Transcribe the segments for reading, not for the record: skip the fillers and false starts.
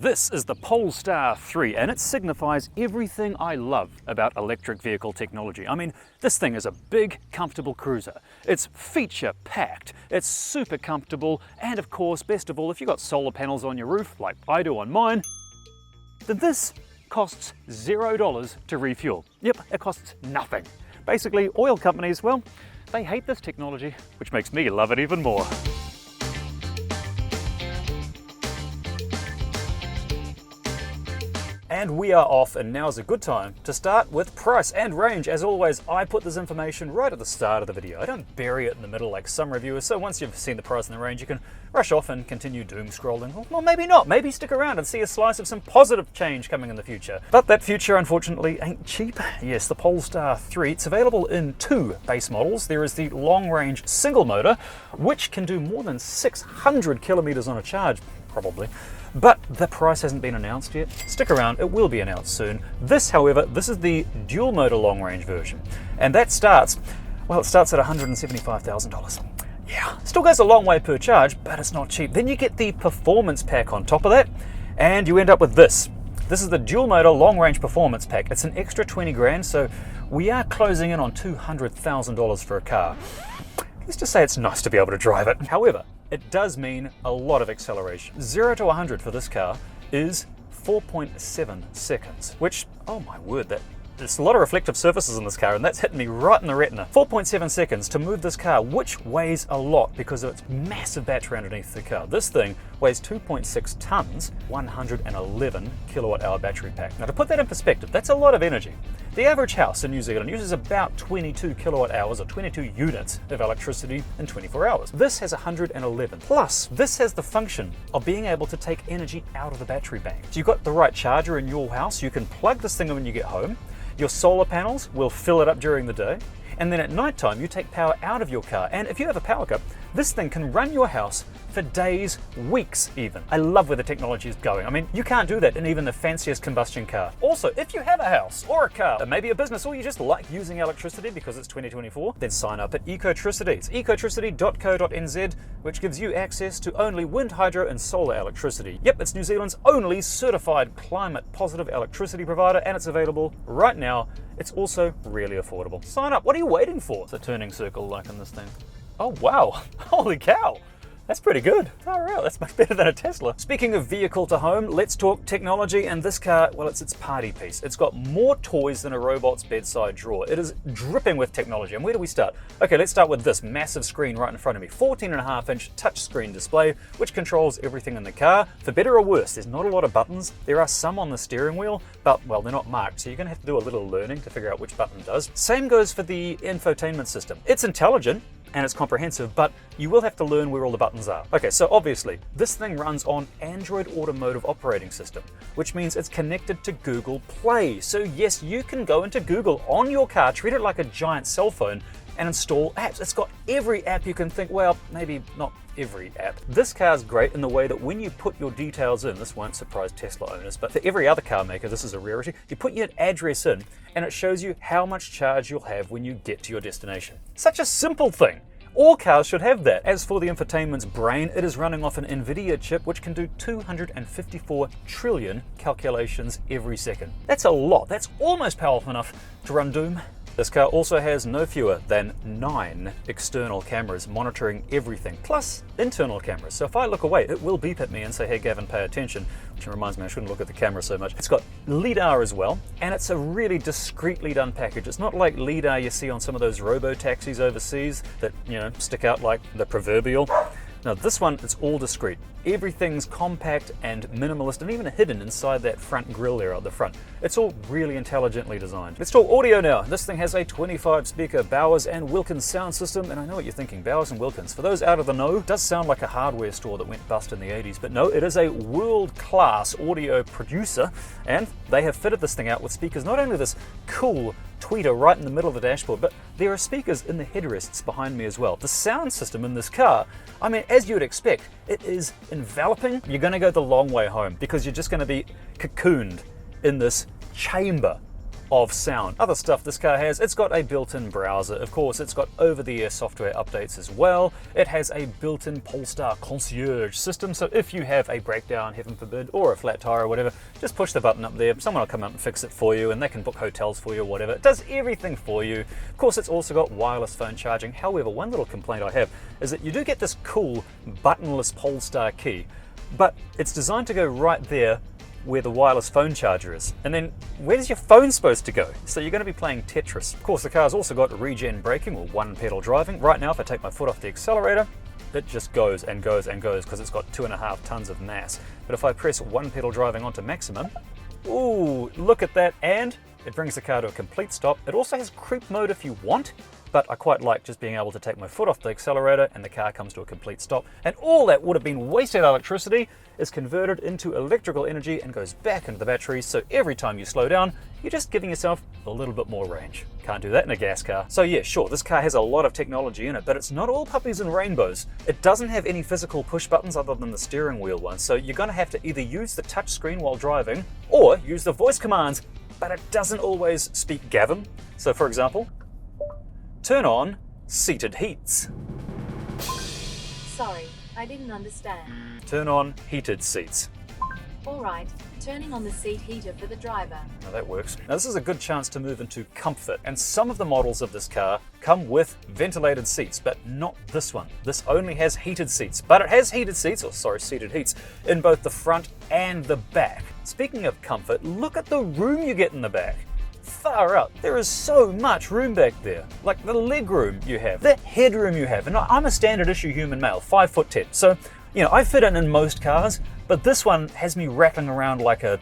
This is the Polestar 3 and it signifies everything I love about electric vehicle technology. I mean, this thing is a big, comfortable cruiser. It's feature-packed, it's super comfortable, and of course, best of all, if you've got solar panels on your roof, like I do on mine, then this costs $0 to refuel. Yep, it costs nothing. Basically, oil companies, well, they hate this technology, which makes me love it even more. And we are off, and now's a good time to start with price and range. As always, I put this information right at the start of the video. I don't bury it in the middle like some reviewers, so once you've seen the price and the range, you can rush off and continue doom scrolling. Well, maybe not. Maybe stick around and see a slice of some positive change coming in the future. But that future, unfortunately, ain't cheap. Yes, the Polestar 3, it's available in two base models. There is the long-range single motor, which can do more than 600 kilometers on a charge, probably. But the price hasn't been announced yet. Stick around, it will be announced soon. This, however, this is the dual motor long range version. And that starts, well, it starts at $175,000. Yeah, still goes a long way per charge, but it's not cheap. Then you get the performance pack on top of that, and you end up with this. This is the dual motor long range performance pack. It's an extra 20 grand, so we are closing in on $200,000 for a car. Let's just say it's nice to be able to drive it. However, it does mean a lot of acceleration. 0 to 100 for this car is 4.7 seconds, which, oh my word, there's a lot of reflective surfaces in this car, and that's hitting me right in the retina. 4.7 seconds to move this car, which weighs a lot because of its massive battery underneath the car. This thing weighs 2.6 tons, 111 kilowatt hour battery pack. Now to put that in perspective, that's a lot of energy. The average house in New Zealand uses about 22 kilowatt hours or 22 units of electricity in 24 hours. This has 111. Plus, this has the function of being able to take energy out of the battery bank. So you've got the right charger in your house, you can plug this thing in when you get home, your solar panels will fill it up during the day, and then at night time you take power out of your car. And if you have a power cut, this thing can run your house for days, weeks even. I love where the technology is going. I mean, you can't do that in even the fanciest combustion car. Also, if you have a house or a car, or maybe a business, or you just like using electricity because it's 2024, then sign up at Ecotricity. It's ecotricity.co.nz, which gives you access to only wind, hydro, and solar electricity. Yep, it's New Zealand's only certified climate positive electricity provider, and it's available right now. It's also really affordable. Sign up. What are you waiting for? It's a turning circle like in this thing. Oh wow, holy cow. That's pretty good. Oh, right, that's much better than a Tesla. Speaking of vehicle to home, let's talk technology. And this car, well, it's its party piece. It's got more toys than a robot's bedside drawer. It is dripping with technology. And where do we start? Okay, let's start with this massive screen right in front of me. 14.5-inch touchscreen display, which controls everything in the car. For better or worse, there's not a lot of buttons. There are some on the steering wheel, but, well, they're not marked. So you're gonna have to do a little learning to figure out which button does. Same goes for the infotainment system. It's intelligent and it's comprehensive, but you will have to learn where all the buttons are. Okay, so obviously, this thing runs on Android Automotive Operating System, which means it's connected to Google Play. So yes, you can go into Google on your car, treat it like a giant cell phone, and install apps. It's got every app you can think, well, maybe not every app. This car's great in the way that when you put your details in, this won't surprise Tesla owners, but for every other car maker, this is a rarity, you put your address in and it shows you how much charge you'll have when you get to your destination. Such a simple thing. All cars should have that. As for the infotainment's brain, it is running off an NVIDIA chip which can do 254 trillion calculations every second. That's a lot. That's almost powerful enough to run Doom. This car also has no fewer than 9 external cameras monitoring everything, plus internal cameras. So if I look away, it will beep at me and say, hey Gavin, pay attention, which reminds me I shouldn't look at the camera so much. It's got LiDAR as well, and it's a really discreetly done package. It's not like LiDAR you see on some of those robo-taxis overseas that, you know, stick out like the proverbial. Now this one, it's all discreet. Everything's compact and minimalist and even hidden inside that front grille there at the front. It's all really intelligently designed. Let's talk audio now. This thing has a 25 speaker Bowers and Wilkins sound system, and I know what you're thinking, Bowers and Wilkins. For those out of the know, it does sound like a hardware store that went bust in the 80s, but no, it is a world-class audio producer, and they have fitted this thing out with speakers, not only this cool tweeter right in the middle of the dashboard, but there are speakers in the headrests behind me as well. The sound system in this car, I mean, as you'd expect, it is enveloping. You're going to go the long way home because you're just going to be cocooned in this chamber of sound. Other stuff this car has, it's got a built-in browser. Of course, it's got over-the-air software updates as well. It has a built-in Polestar concierge system, so if you have a breakdown, heaven forbid, or a flat tire or whatever, just push the button up there, someone will come out and fix it for you, and they can book hotels for you or whatever. It does everything for you. Of course, it's also got wireless phone charging. However, one little complaint I have is that you do get this cool buttonless Polestar key, but it's designed to go right there where the wireless phone charger is. And then where's your phone supposed to go? So you're going to be playing Tetris. Of course, the car's also got regen braking or one pedal driving. Right now, if I take my foot off the accelerator, it just goes and goes and goes because it's got 2.5 tons of mass. But if I press one pedal driving onto maximum, ooh, look at that, and it brings the car to a complete stop. It also has creep mode if you want, but I quite like just being able to take my foot off the accelerator and the car comes to a complete stop. And all that would have been wasted electricity is converted into electrical energy and goes back into the batteries, so every time you slow down, you're just giving yourself a little bit more range. Can't do that in a gas car. So yeah, sure, this car has a lot of technology in it, but it's not all puppies and rainbows. It doesn't have any physical push buttons other than the steering wheel one, so you're going to have to either use the touch screen while driving or use the voice commands, but it doesn't always speak Gavin. So for example, turn on seated heats. Sorry, I didn't understand. Turn on heated seats. Alright, turning on the seat heater for the driver. Now that works. Now this is a good chance to move into comfort, and some of the models of this car come with ventilated seats, but not this one. This only has heated seats, but it has heated seats, seated heats, in both the front and the back. Speaking of comfort, look at the room you get in the back. Far out. There is so much room back there. Like the leg room you have, the headroom you have. And I'm a standard issue human male, 5'10". So, you know, I fit in most cars, but this one has me rattling around like a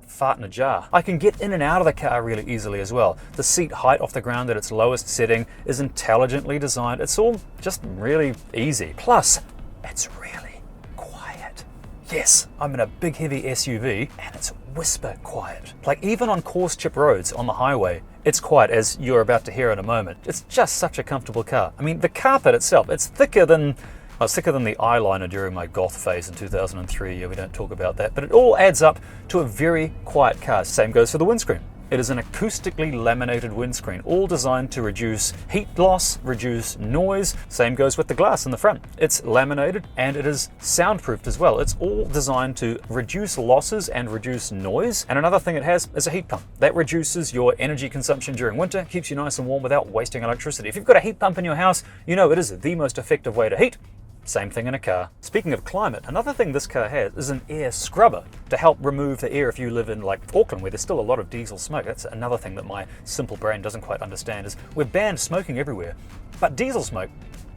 fart in a jar. I can get in and out of the car really easily as well. The seat height off the ground at its lowest setting is intelligently designed. It's all just really easy. Plus, it's really quiet. Yes, I'm in a big heavy SUV and it's whisper quiet. Like even on coarse chip roads on the highway, it's quiet, as you're about to hear in a moment. It's just such a comfortable car. I mean, the carpet itself, it's thicker than the eyeliner during my goth phase in 2003. Yeah, we don't talk about that, but it all adds up to a very quiet car. Same goes for the windscreen. It is an acoustically laminated windscreen, all designed to reduce heat loss, reduce noise. Same goes with the glass in the front. It's laminated and it is soundproofed as well. It's all designed to reduce losses and reduce noise. And another thing it has is a heat pump. That reduces your energy consumption during winter, keeps you nice and warm without wasting electricity. If you've got a heat pump in your house, you know it is the most effective way to heat. Same thing in a car. Speaking of climate, another thing this car has is an air scrubber to help remove the air if you live in like Auckland, where there's still a lot of diesel smoke. That's another thing that my simple brain doesn't quite understand, is we're banned smoking everywhere, but diesel smoke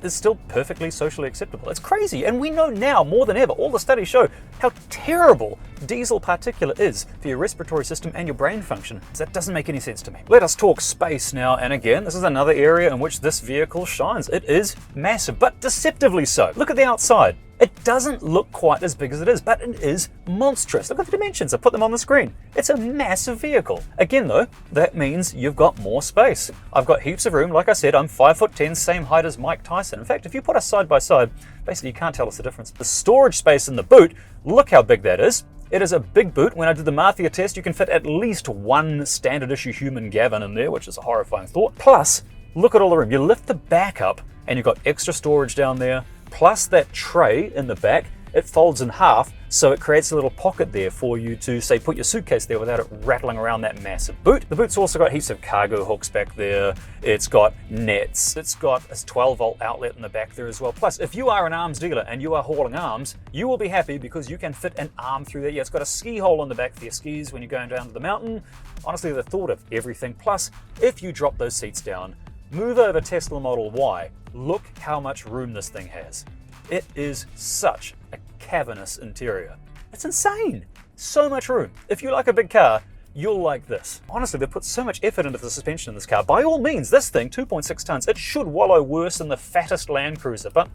is still perfectly socially acceptable. It's crazy, and we know now more than ever, all the studies show how terrible diesel particulate is for your respiratory system and your brain function. So that doesn't make any sense to me. Let us talk space now, and again, this is another area in which this vehicle shines. It is massive, but deceptively so. Look at the outside. It doesn't look quite as big as it is, but it is monstrous. Look at the dimensions, I put them on the screen. It's a massive vehicle. Again though, that means you've got more space. I've got heaps of room. Like I said, I'm 5'10", same height as Mike Tyson. In fact, if you put us side by side, basically you can't tell us the difference. The storage space in the boot, look how big that is. It is a big boot. When I did the Mafia test, you can fit at least one standard issue human Gavin in there, which is a horrifying thought. Plus, look at all the room. You lift the back up and you've got extra storage down there. Plus that tray in the back, it folds in half, so it creates a little pocket there for you to, say, put your suitcase there without it rattling around that massive boot. The boot's also got heaps of cargo hooks back there. It's got nets. It's got a 12-volt outlet in the back there as well. Plus, if you are an arms dealer and you are hauling arms, you will be happy because you can fit an arm through there. Yeah, it's got a ski hole in the back for your skis when you're going down to the mountain. Honestly, the thought of everything. Plus, if you drop those seats down, move over Tesla Model Y, look how much room this thing has. It is such a cavernous interior. It's insane. So much room. If you like a big car, you'll like this. Honestly, they've put so much effort into the suspension in this car. By all means, this thing, 2.6 tons, it should wallow worse than the fattest Land Cruiser, but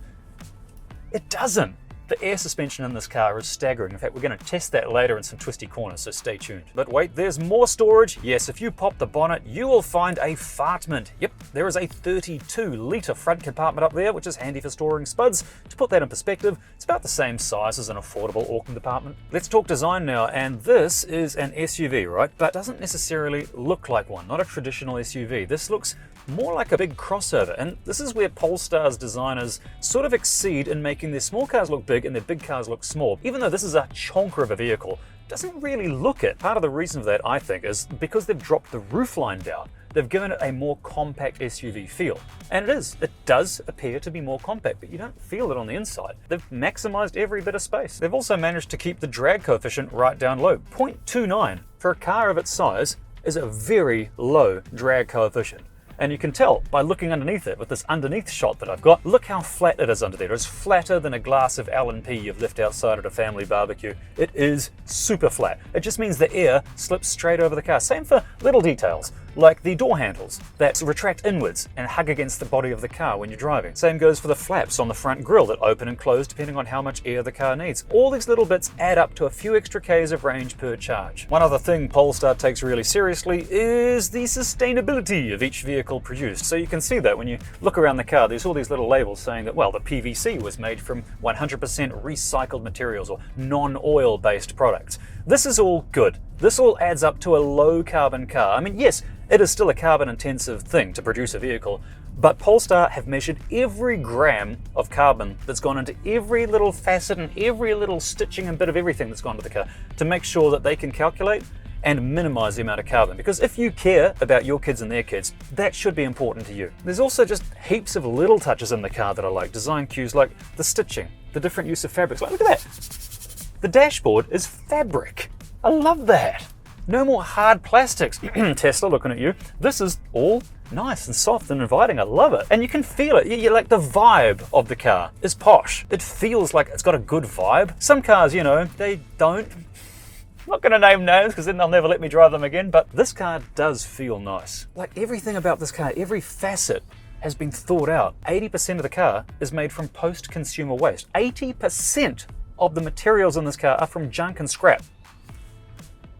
it doesn't. The air suspension in this car is staggering. In fact, we're going to test that later in some twisty corners, so stay tuned. But wait, there's more storage. Yes, if you pop the bonnet, you will find a fartment. Yep, there is a 32-litre front compartment up there, which is handy for storing spuds. To put that in perspective, it's about the same size as an affordable Auckland apartment. Let's talk design now, and this is an SUV, right? But doesn't necessarily look like one, not a traditional SUV. This looks more like a big crossover, and this is where Polestar's designers sort of exceed in making their small cars look big and their big cars look small. Even though this is a chonker of a vehicle, it doesn't really look it. Part of the reason for that, I think, is because they've dropped the roofline down. They've given it a more compact SUV feel. And it is. It does appear to be more compact, but you don't feel it on the inside. They've maximized every bit of space. They've also managed to keep the drag coefficient right down low. 0.29 for a car of its size is a very low drag coefficient. And you can tell by looking underneath it with this underneath shot that I've got. Look how flat it is under there. It's flatter than a glass of L&P you've left outside at a family barbecue. It is super flat. It just means the air slips straight over the car. Same for little details, like the door handles that retract inwards and hug against the body of the car when you're driving. Same goes for the flaps on the front grille that open and close depending on how much air the car needs. All these little bits add up to a few extra Ks of range per charge. One other thing Polestar takes really seriously is the sustainability of each vehicle produced. So you can see that when you look around the car, there's all these little labels saying that, well, the PVC was made from 100% recycled materials or non-oil based products. This is all good. This all adds up to a low carbon car. I mean, yes, it is still a carbon intensive thing to produce a vehicle, but Polestar have measured every gram of carbon that's gone into every little facet and every little stitching and bit of everything that's gone into the car to make sure that they can calculate and minimize the amount of carbon. Because if you care about your kids and their kids, that should be important to you. There's also just heaps of little touches in the car that I like. Design cues like the stitching, the different use of fabrics. Like, look at that. The dashboard is fabric. I love that. No more hard plastics. Tesla, looking at you. This is all nice and soft and inviting. I love it. And you can feel it. You like the vibe of the car is posh. It feels like it's got a good vibe. Some cars, you know, they don't. I'm not going to name names because then they'll never let me drive them again, but this car does feel nice. Like everything about this car, every facet has been thought out. 80% of the car is made from post-consumer waste. 80% of the materials in this car are from junk and scrap.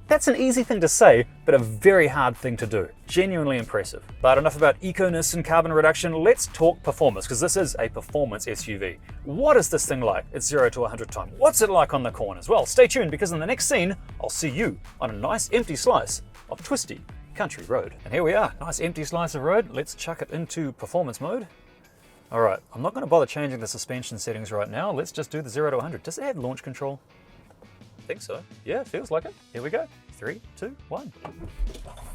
That's an easy thing to say, but a very hard thing to do. Genuinely impressive. But enough about eco-ness and carbon reduction, let's talk performance, because this is a performance SUV. What is this thing like at 0 to 100 time? What's it like on the corners? Well, stay tuned, because in the next scene, I'll see you on a nice empty slice of twisty country road. And here we are, nice empty slice of road. Let's chuck it into performance mode. All right, I'm not going to bother changing the suspension settings right now. Let's just do the 0 to 100. Does it have launch control? I think so. Yeah, feels like it. Here we go. 3, 2, 1.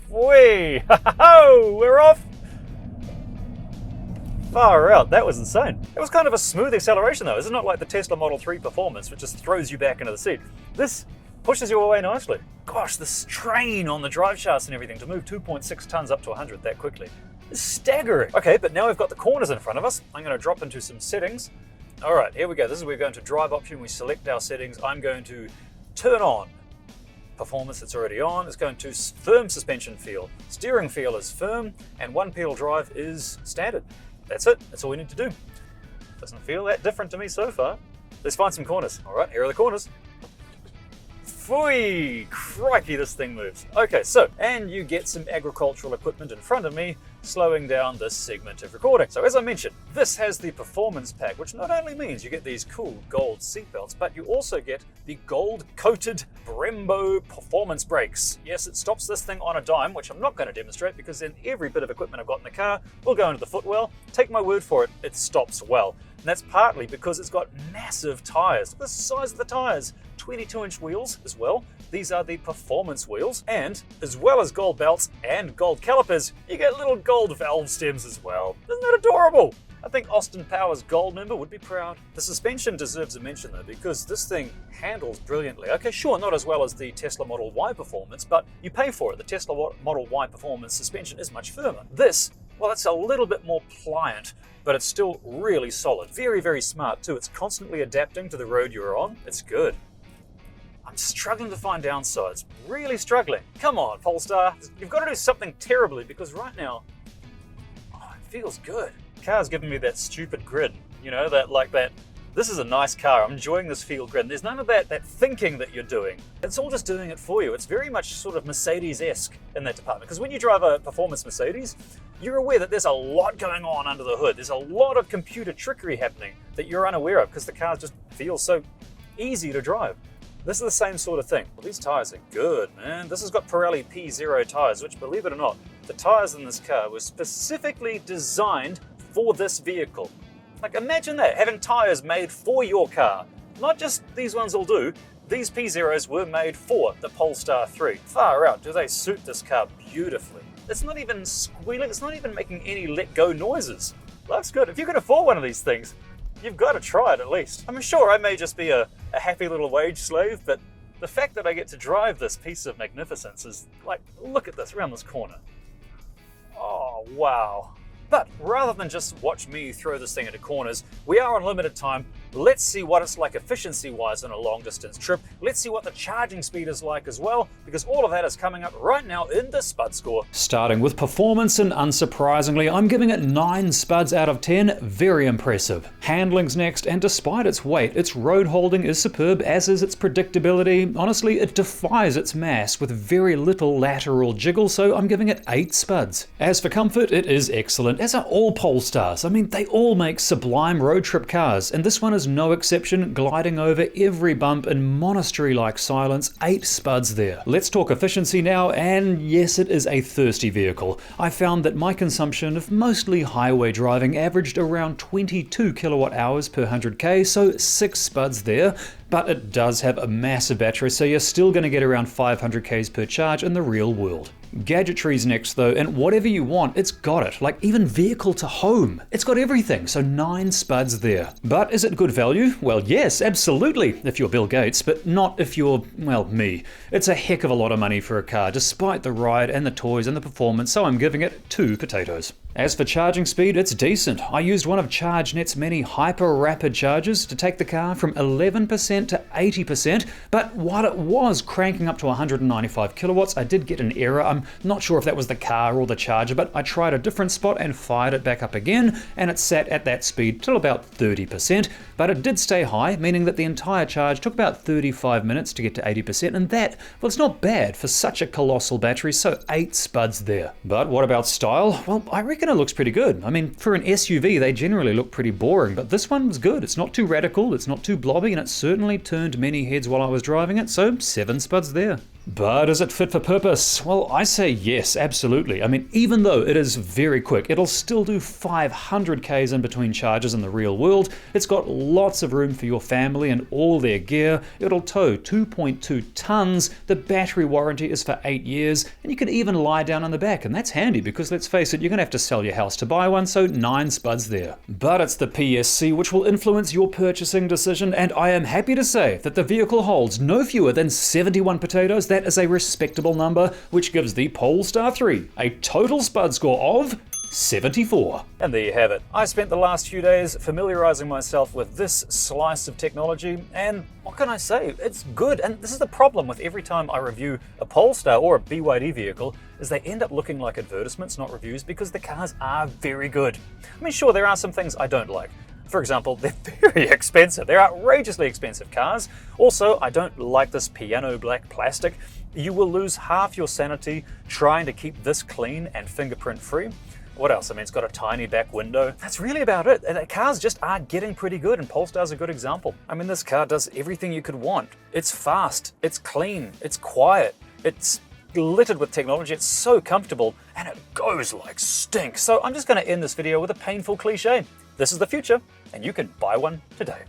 Whee! Ho! We're off! Far out. That was insane. It was kind of a smooth acceleration though. It's not like the Tesla Model 3 Performance, which just throws you back into the seat. This pushes you away nicely. Gosh, the strain on the drive shafts and everything to move 2.6 tons up to 100 that quickly is staggering. Okay, but now we've got the corners in front of us. I'm going to drop into some settings. All right, here we go. This is where we go into drive option. We select our settings. I'm going to turn on performance. It's already on. It's going to firm suspension feel. Steering feel is firm, and one pedal drive is standard. That's it. That's all we need to do. Doesn't feel that different to me so far. Let's find some corners. All right, here are the corners. Phooey! Crikey, this thing moves. Okay, so, and you get some agricultural equipment in front of me, slowing down this segment of recording. So as I mentioned, this has the performance pack, which not only means you get these cool gold seatbelts, but you also get the gold-coated Brembo performance brakes. Yes, it stops this thing on a dime, which I'm not going to demonstrate because then every bit of equipment I've got in the car will go into the footwell. Take my word for it, it stops well. And that's partly because it's got massive tyres. Look at the size of the tyres. 22-inch wheels as well. These are the performance wheels. And as well as gold belts and gold calipers, you get little gold valve stems as well. Isn't that adorable? I think Austin Power's gold member would be proud. The suspension deserves a mention though, because this thing handles brilliantly. Okay, sure, not as well as the Tesla Model Y Performance, but you pay for it. The Tesla Model Y Performance suspension is much firmer. This, well, it's a little bit more pliant, but it's still really solid. Very, very smart too. It's constantly adapting to the road you're on. It's good. I'm struggling to find downsides. Really struggling. Come on, Polestar. You've got to do something terribly because right now, it feels good. The car's giving me that stupid grid. You know, that This is a nice car. I'm enjoying this field grid. There's none of that thinking that you're doing. It's all just doing it for you. It's very much sort of Mercedes-esque in that department. Because when you drive a performance Mercedes, you're aware that there's a lot going on under the hood. There's a lot of computer trickery happening that you're unaware of because the car just feels so easy to drive. This is the same sort of thing. Well, these tires are good, man. This has got Pirelli P0 tires, which, believe it or not, the tires in this car were specifically designed for this vehicle. Like, imagine that, having tires made for your car. Not just these ones will do, these P0s were made for the Polestar 3. Far out, do they suit this car beautifully. It's not even squealing, it's not even making any let-go noises. Looks good. If you can afford one of these things, you've got to try it at least. I'm sure I may just be a happy little wage slave, but the fact that I get to drive this piece of magnificence is like, look at this, around this corner. Oh, wow. But rather than just watch me throw this thing into corners, we are on limited time. Let's see what it's like efficiency-wise on a long-distance trip. Let's see what the charging speed is like as well, because all of that is coming up right now in the Spud score. Starting with performance, and unsurprisingly, I'm giving it 9 Spuds out of 10. Very impressive. Handling's next, and despite its weight, its road holding is superb, as is its predictability. Honestly, it defies its mass with very little lateral jiggle, so I'm giving it 8 Spuds. As for comfort, it is excellent, as are all Polestars. I mean, they all make sublime road trip cars, and this one is no exception, gliding over every bump in monastery-like silence. 8 Spuds there. Let's talk efficiency now, and yes, it is a thirsty vehicle. I found that my consumption of mostly highway driving averaged around 22 kilowatt hours per 100k, so 6 Spuds there. But it does have a massive battery, so you're still going to get around 500 k's per charge in the real world. Gadgetry's next though, and whatever you want, it's got it. Like even vehicle to home. It's got everything, so 9 Spuds there. But is it good value? Well, yes, absolutely, if you're Bill Gates, but not if you're, well, me. It's a heck of a lot of money for a car, despite the ride and the toys and the performance, so I'm giving it 2 potatoes. As for charging speed, it's decent. I used one of ChargeNet's many hyper-rapid chargers to take the car from 11% to 80%, but while it was cranking up to 195 kilowatts, I did get an error. I'm not sure if that was the car or the charger, but I tried a different spot and fired it back up again, and it sat at that speed till about 30%, but it did stay high, meaning that the entire charge took about 35 minutes to get to 80%, and that, well, it's not bad for such a colossal battery, so 8 Spuds there. But what about style? Well, I reckon it looks pretty good. I mean, for an SUV, they generally look pretty boring, but this one was good. It's not too radical, it's not too blobby, and it certainly turned many heads while I was driving it, so 7 Spuds there. But is it fit for purpose? Well, I say yes, absolutely. I mean, even though it is very quick, it'll still do 500 k's in between charges in the real world. It's got lots of room for your family and all their gear. It'll tow 2.2 tons. The battery warranty is for 8 years, and you can even lie down on the back, and that's handy because let's face it, you're gonna have to sell your house to buy one, so 9 Spuds there. But it's the PSC which will influence your purchasing decision, and I am happy to say that the vehicle holds no fewer than 71 potatoes. That is a respectable number, which gives the Polestar 3 a total Spud score of 74. And there you have it. I spent the last few days familiarizing myself with this slice of technology, and what can I say? It's good. And this is the problem with every time I review a Polestar or a BYD vehicle, is they end up looking like advertisements, not reviews, because the cars are very good. I mean, sure, there are some things I don't like. For example, they're very expensive. They're outrageously expensive cars. Also, I don't like this piano black plastic. You will lose half your sanity trying to keep this clean and fingerprint free. What else? I mean, it's got a tiny back window. That's really about it. The cars just are getting pretty good, and Polestar's a good example. I mean, this car does everything you could want. It's fast, it's clean, it's quiet, it's littered with technology, it's so comfortable, and it goes like stink. So I'm just going to end this video with a painful cliche. This is the future, and you can buy one today.